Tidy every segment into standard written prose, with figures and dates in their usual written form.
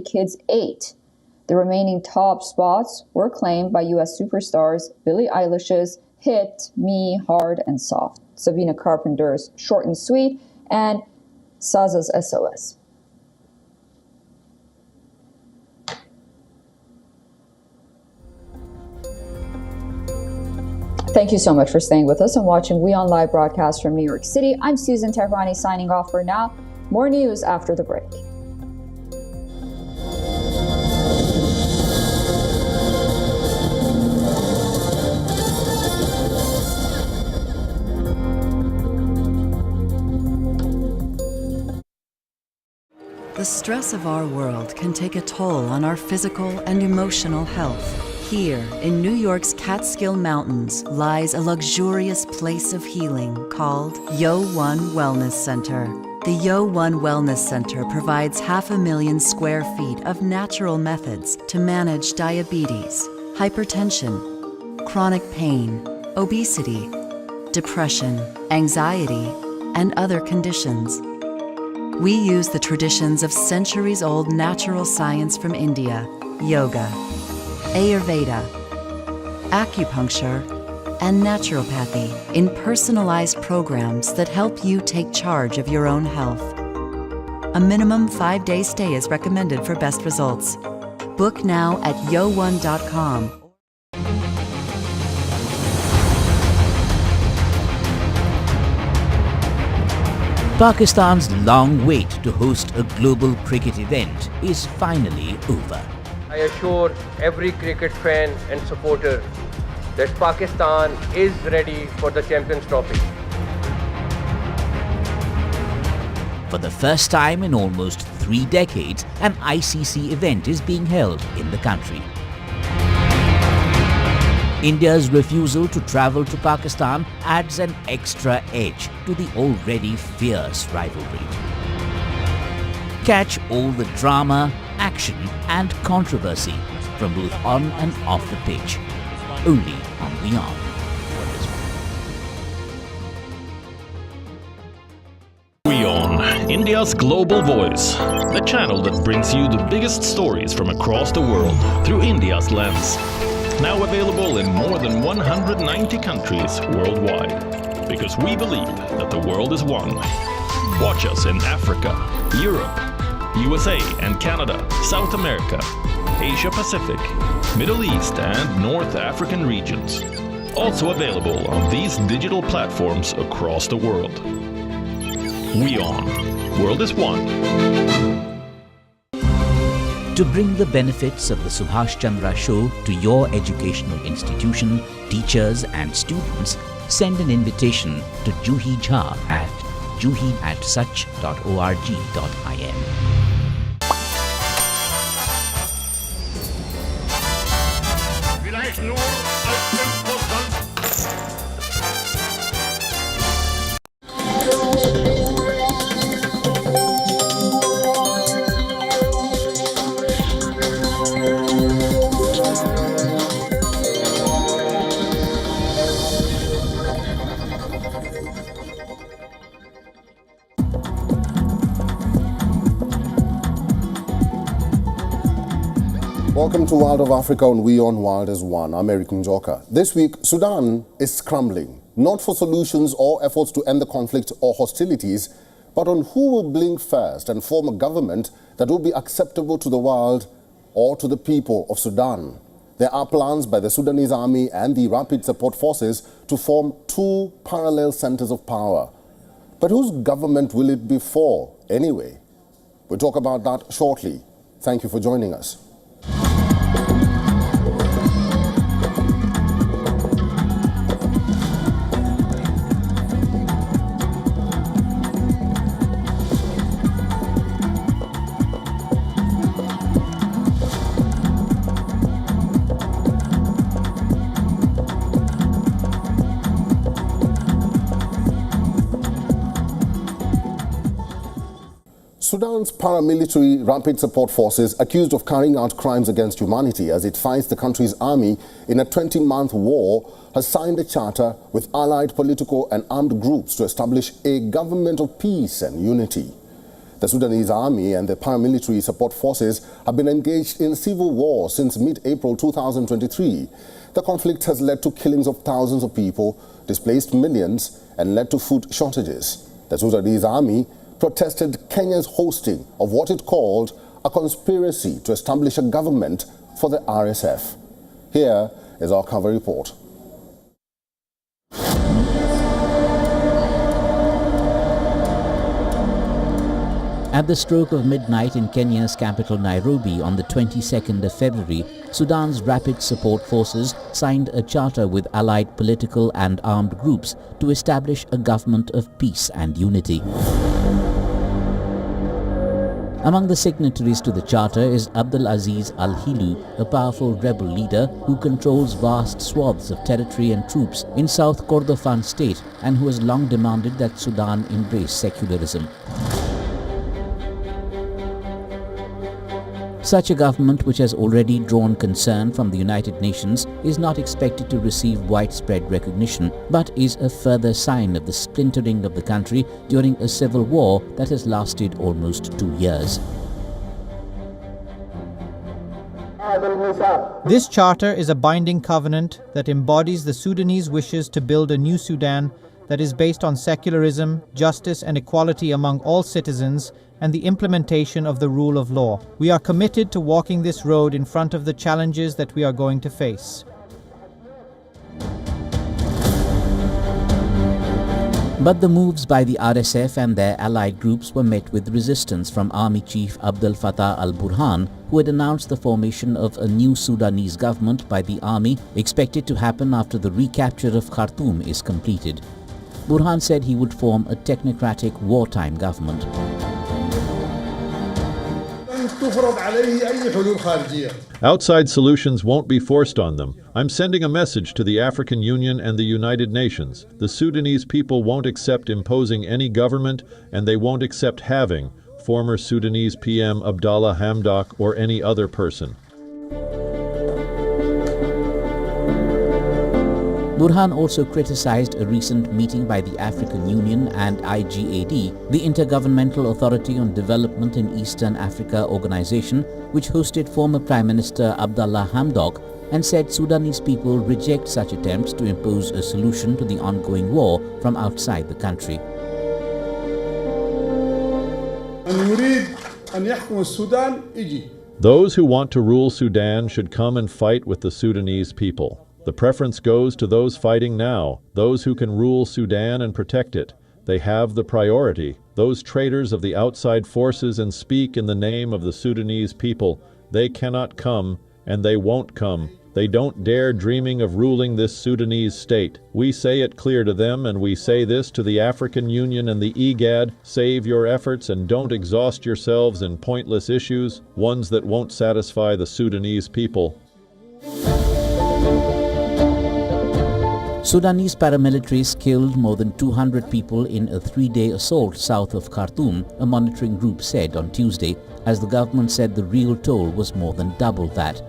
Kids 8. The remaining top spots were claimed by U.S. superstars Billie Eilish's hit Me, Hard and Soft, Sabrina Carpenter's Short and Sweet, and SZA's SOS. Thank you so much for staying with us and watching WION Live broadcast from New York City. I'm Susan Tehrani signing off for now. More news after the break. The stress of our world can take a toll on our physical and emotional health. Here, in New York's Catskill Mountains, lies a luxurious place of healing called Yo1 Wellness Center. The Yo1 Wellness Center provides 500,000 square feet of natural methods to manage diabetes, hypertension, chronic pain, obesity, depression, anxiety, and other conditions. We use the traditions of centuries-old natural science from India, yoga, Ayurveda, acupuncture, and naturopathy in personalized programs that help you take charge of your own health. A minimum 5-day stay is recommended for best results. Book now at yo1.com. Pakistan's long wait to host a global cricket event is finally over. I assure every cricket fan and supporter that Pakistan is ready for the Champions Trophy. For the first time in almost 3 decades, an ICC event is being held in the country. India's refusal to travel to Pakistan adds an extra edge to the already fierce rivalry. Catch all the drama, action and controversy from both on and off the pitch, only on WION. WION, India's global voice, the channel that brings you the biggest stories from across the world through India's lens. Now available in more than 190 countries worldwide, because we believe that the world is one. Watch us in Africa, Europe, USA and Canada, South America, Asia Pacific, Middle East and North African regions. Also available on these digital platforms across the world. WION, World is One. To bring the benefits of the Subhash Chandra Show to your educational institution, teachers and students, send an invitation to Juhi Jha at juhi@such.org.in. Welcome to World of Africa on WION World is One. I'm Eric Njoka. This week, Sudan is scrambling, not for solutions or efforts to end the conflict or hostilities, but on who will blink first and form a government that will be acceptable to the world or to the people of Sudan. There are plans by the Sudanese army and the Rapid Support Forces to form 2 parallel centers of power. But whose government will it be for, anyway? We'll talk about that shortly. Thank you for joining us. Sudan's paramilitary Rapid Support Forces, accused of carrying out crimes against humanity as it fights the country's army in a 20-month war, has signed a charter with allied political and armed groups to establish a government of peace and unity. The Sudanese army and the paramilitary support forces have been engaged in civil war since mid-April 2023. The conflict has led to killings of thousands of people, displaced millions, and led to food shortages. The Sudanese army protested Kenya's hosting of what it called a conspiracy to establish a government for the RSF. Here is our cover report. At the stroke of midnight in Kenya's capital Nairobi on the 22nd of February, Sudan's Rapid Support Forces signed a charter with allied political and armed groups to establish a government of peace and unity. Among the signatories to the charter is Abdul Aziz Al-Hilu, a powerful rebel leader who controls vast swaths of territory and troops in South Kordofan state and who has long demanded that Sudan embrace secularism. Such a government, which has already drawn concern from the United Nations, is not expected to receive widespread recognition, but is a further sign of the splintering of the country during a civil war that has lasted almost 2 years. This charter is a binding covenant that embodies the Sudanese wishes to build a new Sudan that is based on secularism, justice and equality among all citizens, and the implementation of the rule of law. We are committed to walking this road in front of the challenges that we are going to face. But the moves by the RSF and their allied groups were met with resistance from Army Chief Abdel Fattah al-Burhan, who had announced the formation of a new Sudanese government by the army, expected to happen after the recapture of Khartoum is completed. Burhan said he would form a technocratic wartime government. Outside solutions won't be forced on them. I'm sending a message to the African Union and the United Nations. The Sudanese people won't accept imposing any government, and they won't accept having former Sudanese PM Abdallah Hamdok or any other person. Burhan also criticized a recent meeting by the African Union and IGAD, the Intergovernmental Authority on Development in Eastern Africa organization, which hosted former Prime Minister Abdallah Hamdok, and said Sudanese people reject such attempts to impose a solution to the ongoing war from outside the country. Those who want to rule Sudan should come and fight with the Sudanese people. The preference goes to those fighting now, those who can rule Sudan and protect it. They have the priority. Those traitors of the outside forces and speak in the name of the Sudanese people. They cannot come, and they won't come. They don't dare dreaming of ruling this Sudanese state. We say it clear to them, and we say this to the African Union and the IGAD. Save your efforts and don't exhaust yourselves in pointless issues, ones that won't satisfy the Sudanese people. Sudanese paramilitaries killed more than 200 people in a 3-day assault south of Khartoum, a monitoring group said on Tuesday, as the government said the real toll was more than double that.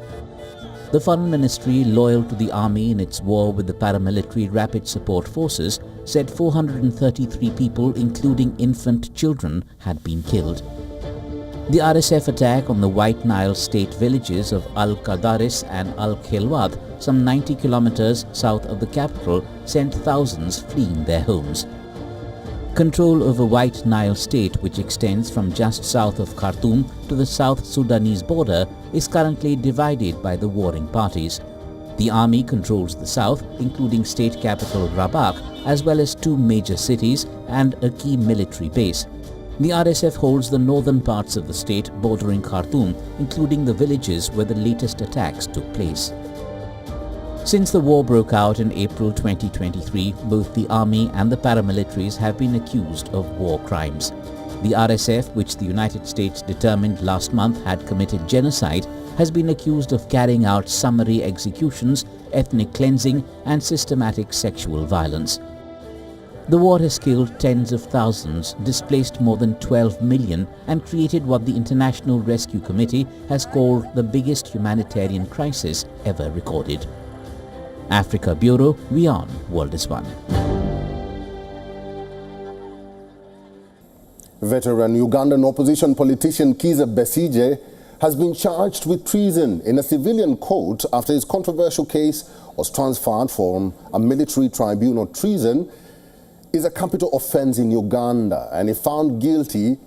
The Foreign Ministry, loyal to the army in its war with the paramilitary Rapid Support Forces, said 433 people, including infant children, had been killed. The RSF attack on the White Nile state villages of Al-Qadaris and Al-Khelwat, some 90 kilometers south of the capital, sent thousands fleeing their homes. Control over White Nile state, which extends from just south of Khartoum to the South Sudanese border, is currently divided by the warring parties. The army controls the south, including state capital Rabat, as well as 2 major cities and a key military base. The RSF holds the northern parts of the state bordering Khartoum, including the villages where the latest attacks took place. Since the war broke out in April 2023, both the army and the paramilitaries have been accused of war crimes. The RSF, which the United States determined last month had committed genocide, has been accused of carrying out summary executions, ethnic cleansing, and systematic sexual violence. The war has killed tens of thousands, displaced more than 12 million, and created what the International Rescue Committee has called the biggest humanitarian crisis ever recorded. Africa Bureau, WION World is One. Veteran Ugandan opposition politician Kizza has been charged with treason in a civilian court after his controversial case was transferred from a military tribunal. Treason is a capital offense in Uganda, and if found guilty,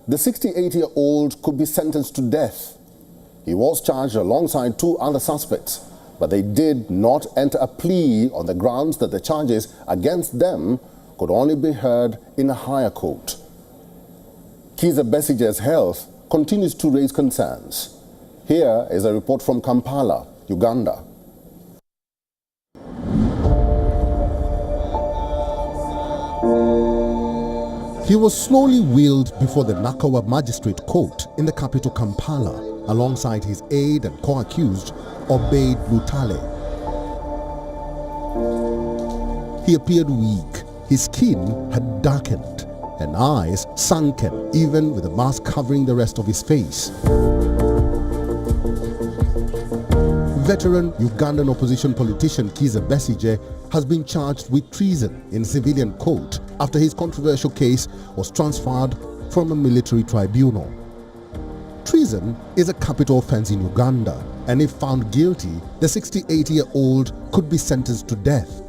the 68-year-old could be sentenced to death. He was charged alongside 2 other suspects, but they did not enter a plea on the grounds that the charges against them could only be heard in a higher court. Kizza's health continues to raise concerns. Here is a report from Kampala, Uganda. He was slowly wheeled before the Nakawa Magistrate Court in the capital Kampala, alongside his aide and co-accused, Obeid Lutale. He appeared weak, his skin had darkened, and eyes sunken, even with a mask covering the rest of his face. Veteran Ugandan opposition politician Kizza has been charged with treason in civilian court after his controversial case was transferred from a military tribunal. Treason is a capital offense in Uganda, and if found guilty, the 68-year-old could be sentenced to death.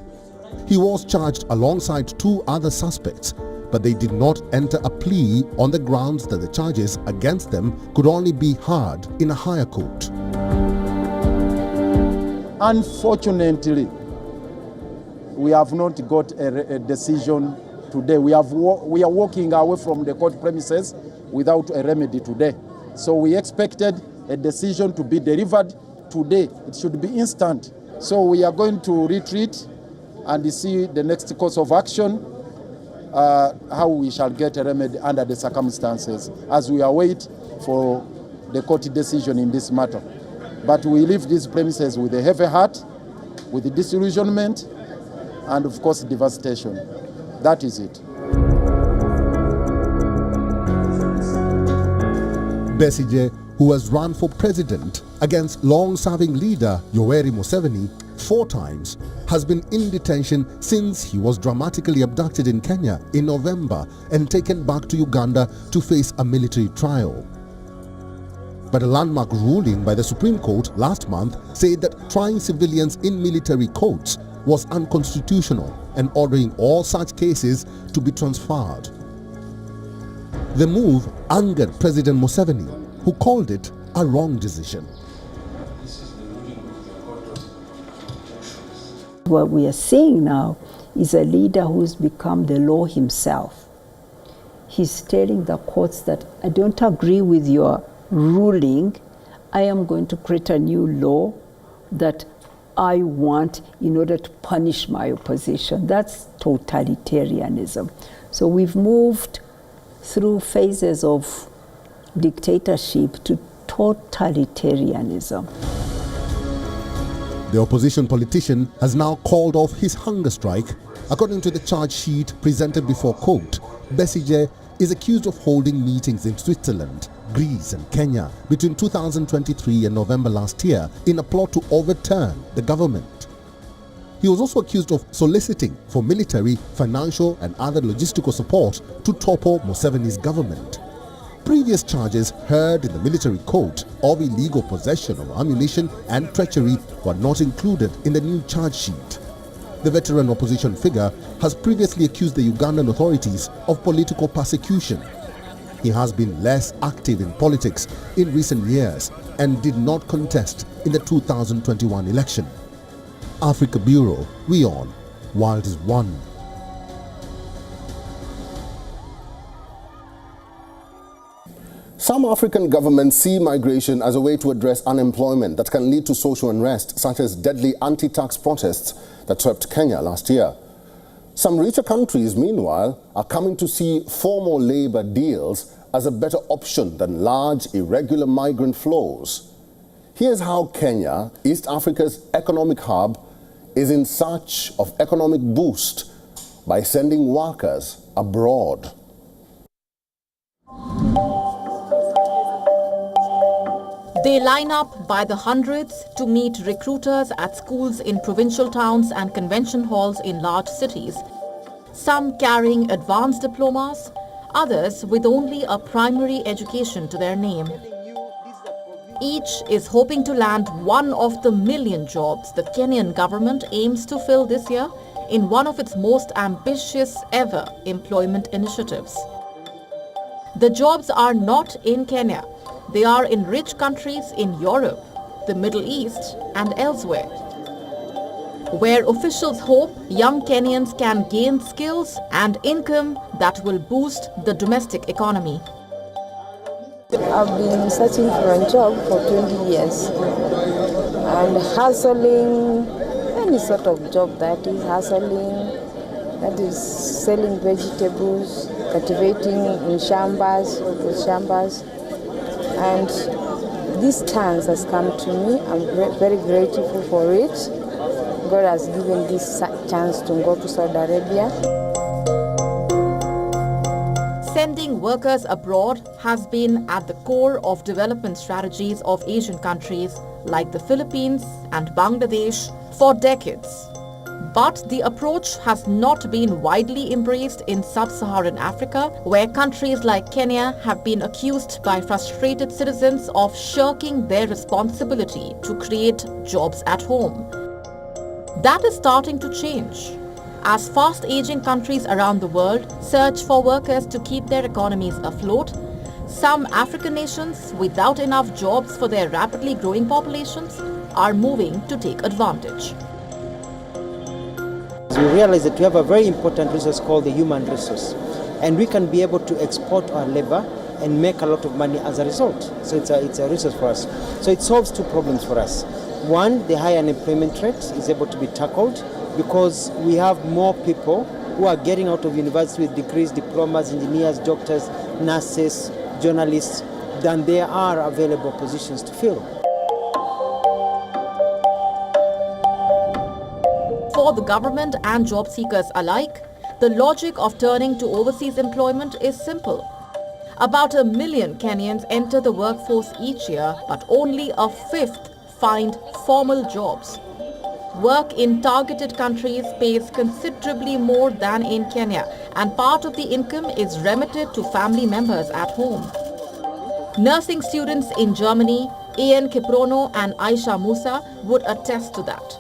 He was charged alongside 2 other suspects, but they did not enter a plea on the grounds that the charges against them could only be heard in a higher court. Unfortunately, we have not got a decision today. We are walking away from the court premises without a remedy today. So we expected a decision to be delivered today. It should be instant. So we are going to retreat and see the next course of action, how we shall get a remedy under the circumstances as we await for the court decision in this matter. But we leave these premises with a heavy heart, with disillusionment, and of course devastation. That is it. Besigye, who has run for president against long-serving leader Yoweri Museveni 4 times, has been in detention since he was dramatically abducted in Kenya in November and taken back to Uganda to face a military trial. But a landmark ruling by the Supreme Court last month said that trying civilians in military courts was unconstitutional and ordering all such cases to be transferred. The move angered President Museveni, who called it a wrong decision. What we are seeing now is a leader who's become the law himself. He's telling the courts that I don't agree with your ruling. I am going to create a new law that I want in order to punish my opposition. That's totalitarianism. So we've moved through phases of dictatorship to totalitarianism. The opposition politician has now called off his hunger strike. According to the charge sheet presented before court, Besigye is accused of holding meetings in Switzerland, Greece and Kenya between 2023 and November last year in a plot to overturn the government. He was also accused of soliciting for military, financial and other logistical support to topple Museveni's government. Previous charges heard in the military court of illegal possession of ammunition and treachery were not included in the new charge sheet. The veteran opposition figure has previously accused the Ugandan authorities of political persecution. He has been less active in politics in recent years and did not contest in the 2021 election. Africa Bureau, WION, World is One. Some African governments see migration as a way to address unemployment that can lead to social unrest, such as deadly anti-tax protests that swept Kenya last year. Some richer countries, meanwhile, are coming to see formal labor deals as a better option than large, irregular migrant flows. Here's how Kenya, East Africa's economic hub, is in search of economic boost by sending workers abroad. They line up by the hundreds to meet recruiters at schools in provincial towns and convention halls in large cities. Some carrying advanced diplomas, others with only a primary education to their name. Each is hoping to land one of the million jobs the Kenyan government aims to fill this year in one of its most ambitious ever employment initiatives. The jobs are not in Kenya. They are in rich countries in Europe, the Middle East and elsewhere, where officials hope young Kenyans can gain skills and income that will boost the domestic economy. I've been searching for a job for 20 years and hustling, any sort of job that is hustling, that is selling vegetables, cultivating in shambas, and this chance has come to me. I'm very grateful for it. God has given this chance to go to Saudi Arabia. Sending workers abroad has been at the core of development strategies of Asian countries like the Philippines and Bangladesh for decades. But the approach has not been widely embraced in sub-Saharan Africa, where countries like Kenya have been accused by frustrated citizens of shirking their responsibility to create jobs at home. That is starting to change, as fast-aging countries around the world search for workers to keep their economies afloat. Some African nations without enough jobs for their rapidly growing populations are moving to take advantage. We realize that we have a very important resource called the human resource, and we can be able to export our labor and make a lot of money as a result. So it's a resource for us. So it solves two problems for us. One, the high unemployment rate is able to be tackled because we have more people who are getting out of university with degrees, diplomas, engineers, doctors, nurses, journalists than there are available positions to fill. For the government and job seekers alike, the logic of turning to overseas employment is simple. About 1 million Kenyans enter the workforce each year, but only a fifth find formal jobs. Work in targeted countries pays considerably more than in Kenya, and part of the income is remitted to family members at home. Nursing students in Germany, Ian Kiprono and Aisha Musa, would attest to that.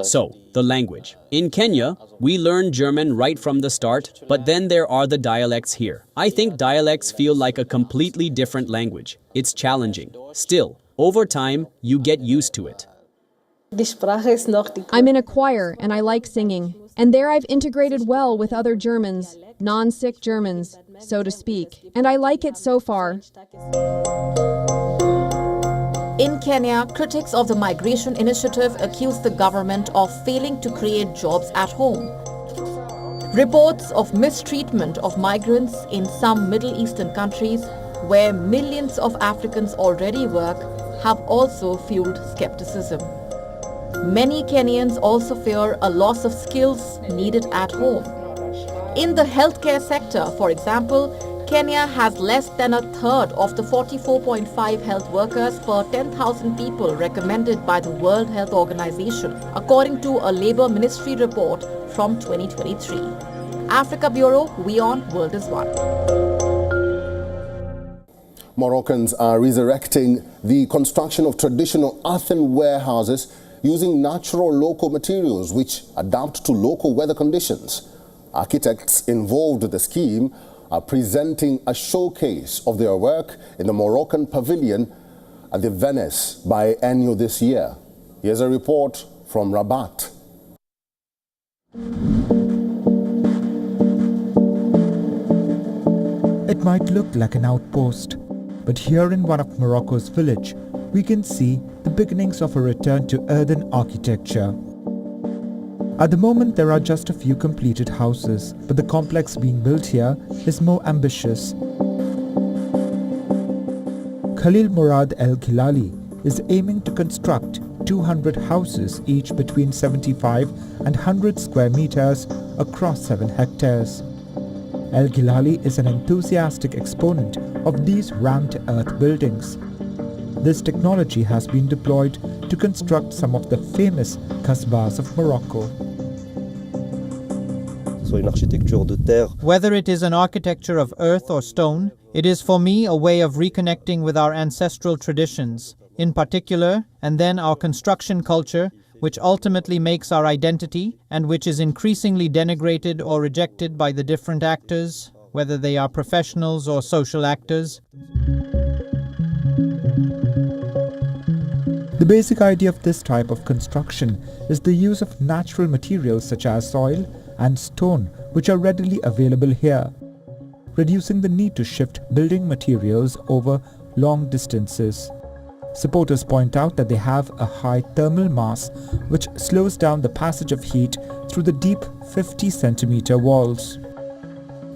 So, the language. In Kenya, we learn German right from the start, but then there are the dialects here. I think dialects feel like a completely different language. It's challenging. Still, over time, you get used to it. I'm in a choir and I like singing. And there I've integrated well with other Germans, non-sick Germans, so to speak. And I like it so far. In Kenya, critics of the migration initiative accuse the government of failing to create jobs at home. Reports of mistreatment of migrants in some Middle Eastern countries, where millions of Africans already work, have also fueled skepticism. Many Kenyans also fear a loss of skills needed at home. In the healthcare sector, for example, Kenya has less than a third of the 44.5 health workers per 10,000 people recommended by the World Health Organization, according to a Labour Ministry report from 2023. Africa Bureau, WION World is One. Moroccans are resurrecting the construction of traditional earthen warehouses using natural local materials which adapt to local weather conditions. Architects involved with the scheme are presenting a showcase of their work in the Moroccan pavilion at the Venice Biennial this year. Here's a report from Rabat. It might look like an outpost, but here in one of Morocco's village, we can see the beginnings of a return to earthen architecture. At the moment, there are just a few completed houses, but the complex being built here is more ambitious. Khalil Murad El Khilali is aiming to construct 200 houses, each between 75 and 100 square meters across 7 hectares. El Khilali is an enthusiastic exponent of these rammed-to-earth buildings. This technology has been deployed to construct some of the famous kasbahs of Morocco. soit une architecture de terre. Whether it is an architecture of earth or stone, it is for me a way of reconnecting with our ancestral traditions, in particular, and then our construction culture, which ultimately makes our identity and which is increasingly denigrated or rejected by the different actors, whether they are professionals or social actors. The basic idea of this type of construction is the use of natural materials such as soil and stone, which are readily available here, reducing the need to shift building materials over long distances. Supporters point out that they have a high thermal mass which slows down the passage of heat through the deep 50-centimeter walls.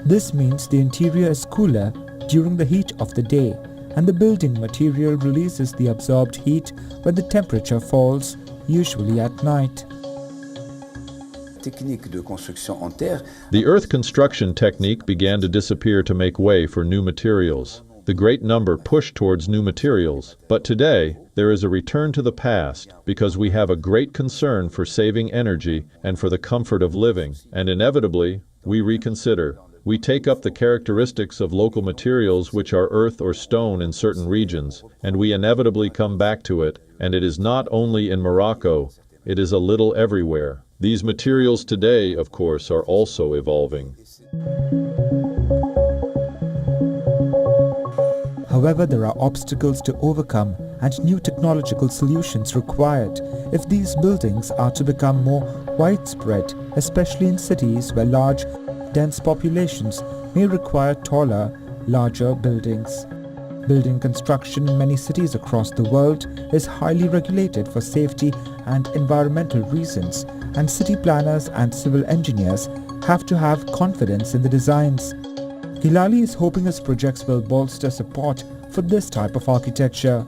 This means the interior is cooler during the heat of the day, and the building material releases the absorbed heat when the temperature falls, usually at night. The earth construction technique began to disappear to make way for new materials. The great number pushed towards new materials, but today there is a return to the past because we have a great concern for saving energy and for the comfort of living, and inevitably we reconsider. We take up the characteristics of local materials which are earth or stone in certain regions, and we inevitably come back to it, and it is not only in Morocco, it is a little everywhere. These materials today, of course, are also evolving. However, there are obstacles to overcome and new technological solutions required if these buildings are to become more widespread, especially in cities where large, dense populations may require taller, larger buildings. Building construction in many cities across the world is highly regulated for safety and environmental reasons, and city planners and civil engineers have to have confidence in the designs. Hilali is hoping his projects will bolster support for this type of architecture.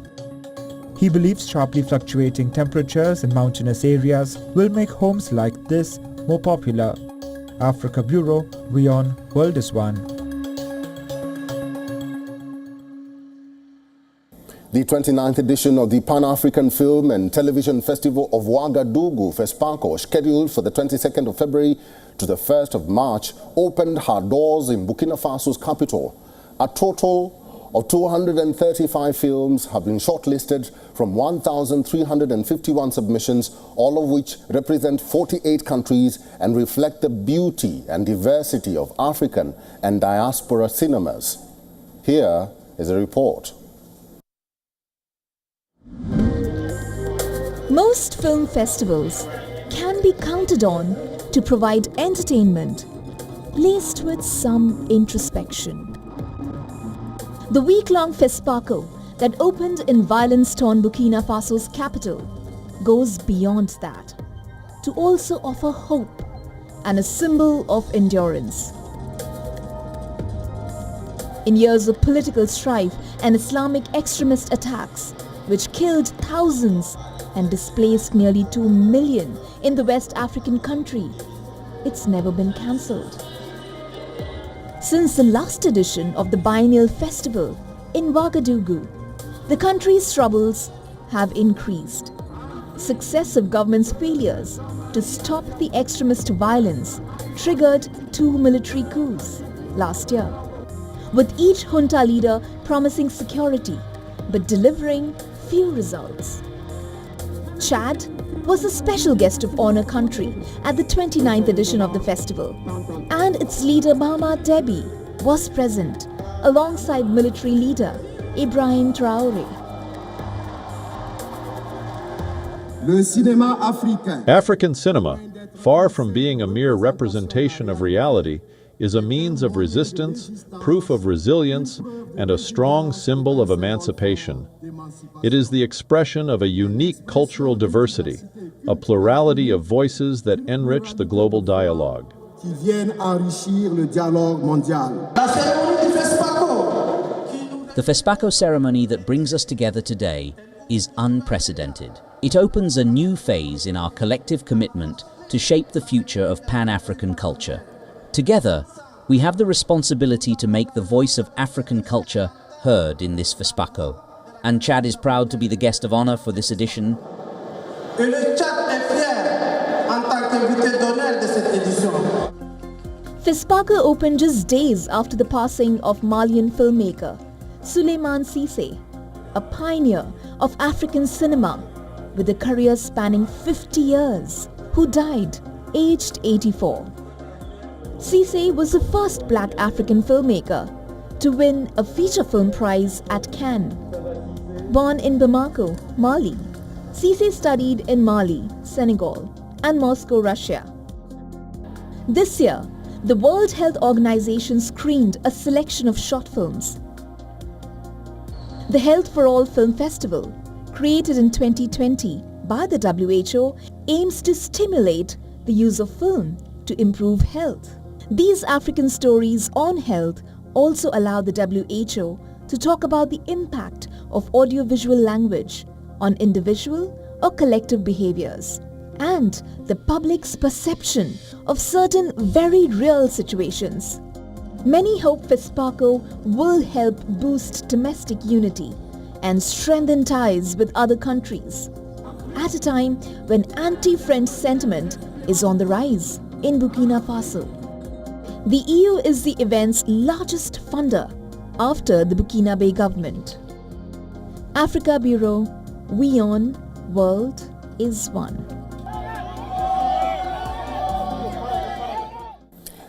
He believes sharply fluctuating temperatures in mountainous areas will make homes like this more popular. Africa Bureau, WION World is One. The 29th edition of the Pan-African Film and Television Festival of Ouagadougou, FESPACO, scheduled for the 22nd of February to the 1st of March, opened her doors in Burkina Faso's capital. A total of 235 films have been shortlisted from 1,351 submissions, all of which represent 48 countries and reflect the beauty and diversity of African and diaspora cinemas. Here is a report. Most film festivals can be counted on to provide entertainment laced with some introspection. The week-long FESPACO that opened in violence-torn Burkina Faso's capital goes beyond that to also offer hope and a symbol of endurance. In years of political strife and Islamic extremist attacks, which killed thousands and displaced nearly 2 million in the West African country, it's never been cancelled. Since the last edition of the biennial festival in Ouagadougou, the country's troubles have increased. Successive governments' failures to stop the extremist violence triggered 2 military coups last year, with each junta leader promising security but delivering few results. Chad was a special guest of honor country at the 29th edition of the festival, and its leader Mama Debi was present alongside military leader Ibrahim Traoré. African cinema, far from being a mere representation of reality, is a means of resistance, proof of resilience, and a strong symbol of emancipation. It is the expression of a unique cultural diversity, a plurality of voices that enrich the global dialogue. The FESPACO ceremony that brings us together today is unprecedented. It opens a new phase in our collective commitment to shape the future of Pan-African culture. Together, we have the responsibility to make the voice of African culture heard in this FESPACO. And Chad is proud to be the guest of honor for this edition. FESPACO opened just days after the passing of Malian filmmaker Souleymane Cissé, a pioneer of African cinema with a career spanning 50 years, who died aged 84. Cissé was the first black African filmmaker to win a feature film prize at Cannes. Born in Bamako, Mali, Cissé studied in Mali, Senegal, and Moscow, Russia. This year, the World Health Organization screened a selection of short films. The Health for All Film Festival, created in 2020 by the WHO, aims to stimulate the use of film to improve health. These African stories on health also allow the WHO to talk about the impact of audiovisual language on individual or collective behaviors and the public's perception of certain very real situations. Many hope FESPACO will help boost domestic unity and strengthen ties with other countries at a time when anti-French sentiment is on the rise in Burkina Faso. The EU is the event's largest funder after the Burkina government. Africa Bureau, WION World is One.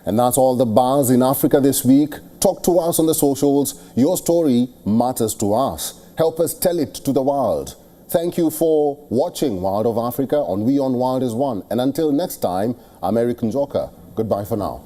And that's all the buzz in Africa this week. Talk to us on the socials. Your story matters to us. Help us tell it to the world. Thank you for watching World of Africa on WION World is One. And until next time, I'm Eric Njoka. Goodbye for now.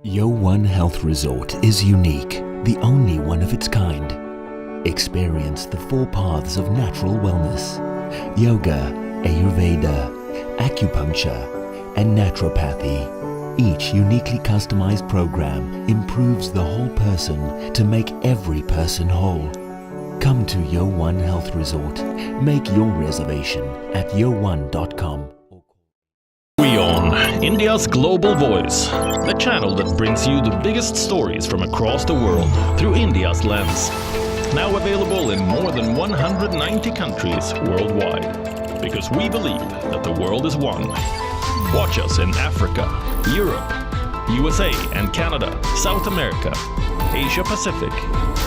Yo1 Health Resort is unique, the only one of its kind. Experience the 4 paths of natural wellness: yoga, Ayurveda, acupuncture, and naturopathy. Each uniquely customized program improves the whole person to make every person whole. Come to Yo1 Health Resort. Make your reservation at yo1.com. WION, India's global voice, the channel that brings you the biggest stories from across the world through India's lens. Now available in more than 190 countries worldwide, because we believe that the world is one. Watch us in Africa, Europe, USA and Canada, South America, Asia Pacific,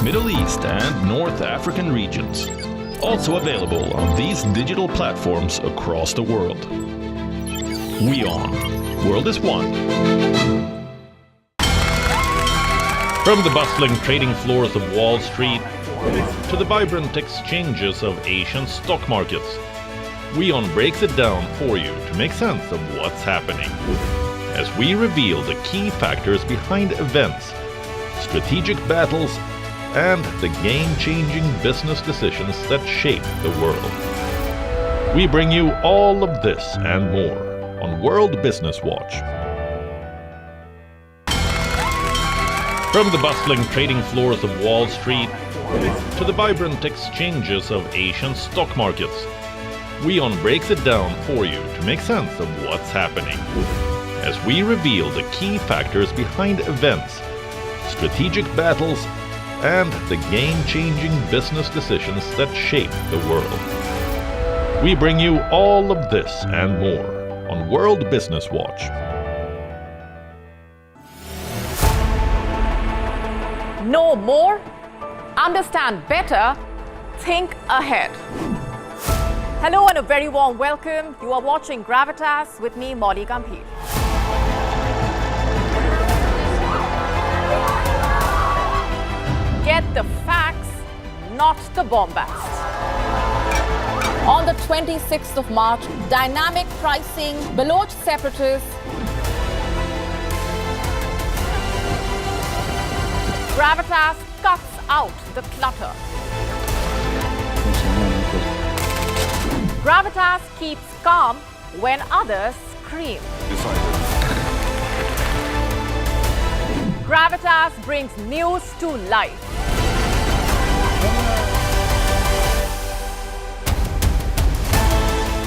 Middle East and North African regions. Also available on these digital platforms across the world. WION, World is One. From the bustling trading floors of Wall Street to the vibrant exchanges of Asian stock markets, WION breaks it down for you to make sense of what's happening, as we reveal the key factors behind events, strategic battles, and the game-changing business decisions that shape the world. We bring you all of this and more on World Business Watch. From the bustling trading floors of Wall Street to the vibrant exchanges of Asian stock markets, WION breaks it down for you to make sense of what's happening, as we reveal the key factors behind events, strategic battles, and the game-changing business decisions that shape the world. We bring you all of this and more on World Business Watch. Know more, understand better, think ahead. Hello and a very warm welcome. You are watching Gravitas with me, Molly Gambhir. Get the facts, not the bombast. On the 26th of March, dynamic pricing, Baloch separatists, Gravitas cuts out the clutter. Gravitas keeps calm when others scream. Gravitas brings news to life.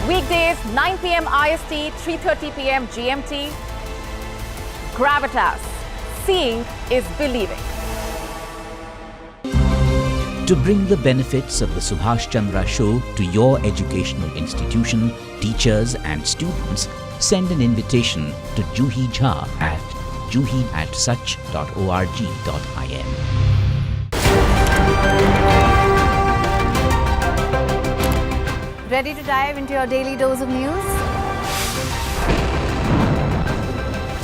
Weekdays, 9 p.m. IST, 3:30 p.m. GMT. Gravitas, seeing is believing. To bring the benefits of the Subhash Chandra Show to your educational institution, teachers and students, send an invitation to Juhi Jha at juhi@such.org.in. Ready to dive into your daily dose of news?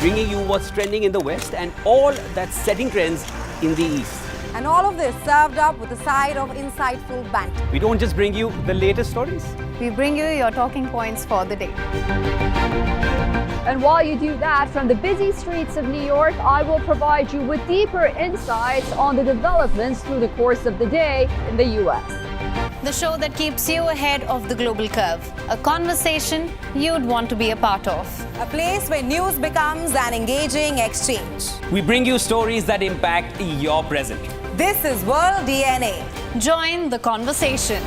Bringing you what's trending in the West and all that's setting trends in the East. And all of this served up with a side of insightful banter. We don't just bring you the latest stories. We bring you your talking points for the day. And while you do that, from the busy streets of New York, I will provide you with deeper insights on the developments through the course of the day in the U.S. The show that keeps you ahead of the global curve. A conversation you'd want to be a part of. A place where news becomes an engaging exchange. We bring you stories that impact your present. This is World DNA. Join the conversation.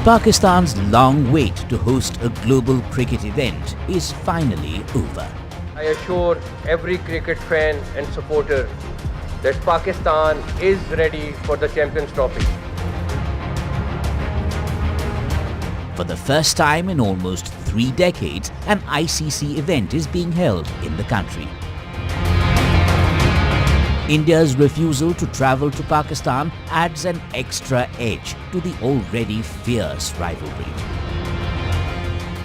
Pakistan's long wait to host a global cricket event is finally over. I assure every cricket fan and supporter that Pakistan is ready for the Champions Trophy. For the first time in almost 3 decades, an ICC event is being held in the country. India's refusal to travel to Pakistan adds an extra edge to the already fierce rivalry.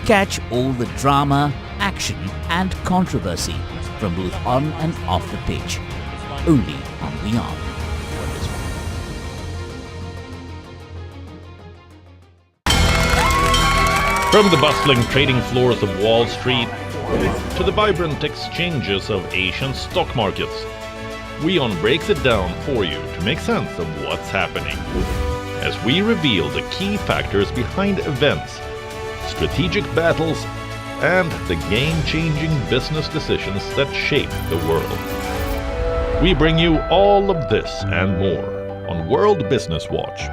Catch all the drama, action and controversy from both on and off the pitch, only on WION. From the bustling trading floors of Wall Street to the vibrant exchanges of Asian stock markets, WION breaks it down for you to make sense of what's happening, as we reveal the key factors behind events, strategic battles, and the game-changing business decisions that shape the world. We bring you all of this and more on World Business Watch.